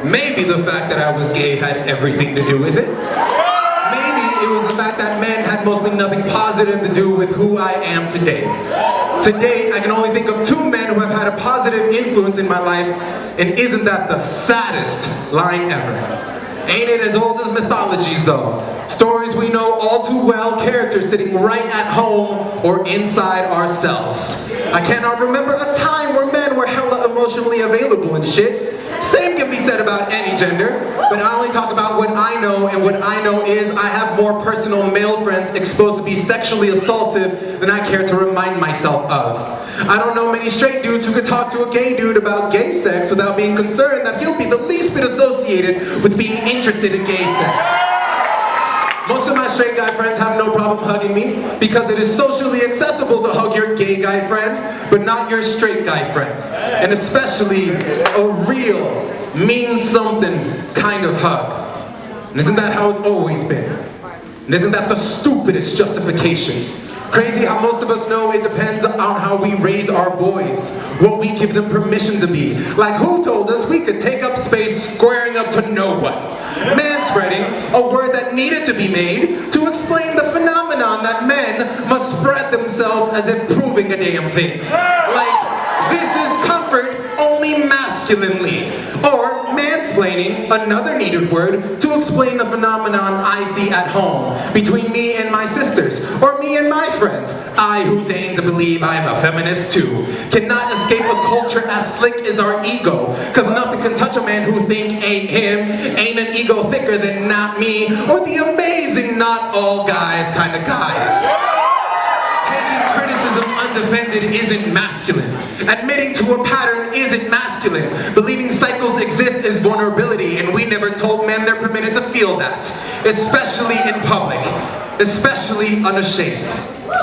Maybe the fact that I was gay had everything to do with it. Maybe it was the fact that men had mostly nothing positive to do with who I am today. Today, I can only think of 2 men who have had a positive influence in my life, and isn't that the saddest line ever? Ain't it as old as mythologies though? Stories we know all too well, characters sitting right at home or inside ourselves. I cannot remember a time where men were hella emotionally available and shit. Same can be said about any gender, but I only talk about what I know, and what I know is I have more personal male friends exposed to be sexually assaulted than I care to remind myself of. I don't know many straight dudes who could talk to a gay dude about gay sex without being concerned that he'll be the least bit associated with being interested in gay sex. Most of my straight guy friends have no problem hugging me because it is socially acceptable to hug your gay guy friend, but not your straight guy friend. And especially a real, mean something kind of hug. And isn't that how it's always been? And isn't that the stupidest justification? Crazy how most of us know it depends on how we raise our boys, what we give them permission to be. Like, who told us we could take up space squaring up to no one? Manspreading, a word that needed to be made to explain the phenomenon that men must spread themselves as if proving a damn thing. Like, this is comfort only masculinely. Or mansplaining, another needed word to explain the phenomenon I see at home between me and my sisters, or me and my friends. I, who deign to believe I am a feminist too, cannot escape a culture as slick as our ego, cause nothing can touch a man who think ain't him, ain't an ego thicker than not me, or the amazing not all guys kind of guys. Taking criticism undefended isn't masculine. Admitting to a pattern isn't masculine. Believing cycles exist is vulnerability, and we never told men they're permitted to feel that. Especially in public. Especially unashamed.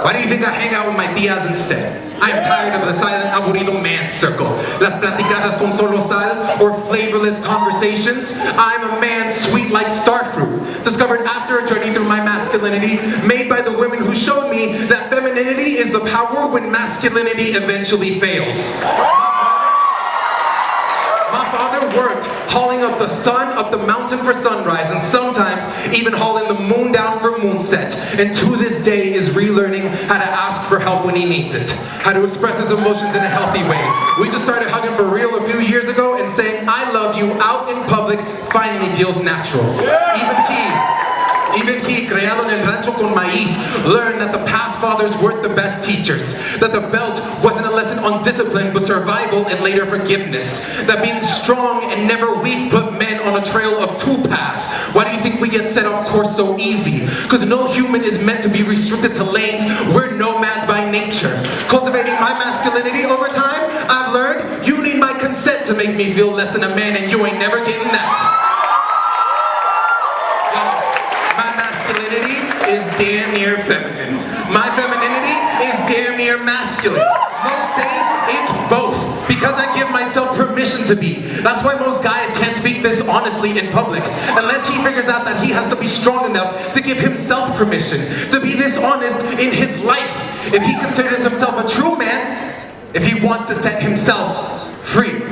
Why do you think I hang out with my tias instead? I am tired of the silent, aburrido man circle. Las platicadas con solo sal, or flavorless conversations. I'm a man sweet like starfruit, discovered after a journey through my masculinity, made by the women who showed me that femininity is the power when masculinity eventually fails. My father worked hauling up the sun up the mountain for sunrise, and sometimes even hauling the moon down for moonset, and to this day is relearning how to ask for help when he needs it, how to express his emotions in a healthy way. We just started hugging for real a few years ago, and saying I love you out in public finally feels natural. Even he, criado en el rancho con maíz, learned that the past fathers weren't the best teachers. That the belt wasn't a lesson on discipline, but survival and later forgiveness. That being strong and never weak put men on a trail of 2 paths. Why do you think we get set off course so easy? Because no human is meant to be restricted to lanes. We're nomads by nature. Cultivating my masculinity over time, I've learned you need my consent to make me feel less than a man, and you ain't never getting that. Is damn near feminine. My femininity is damn near masculine. Most days, it's both, because I give myself permission to be. That's why most guys can't speak this honestly in public, unless he figures out that he has to be strong enough to give himself permission to be this honest in his life. If he considers himself a true man, if he wants to set himself free.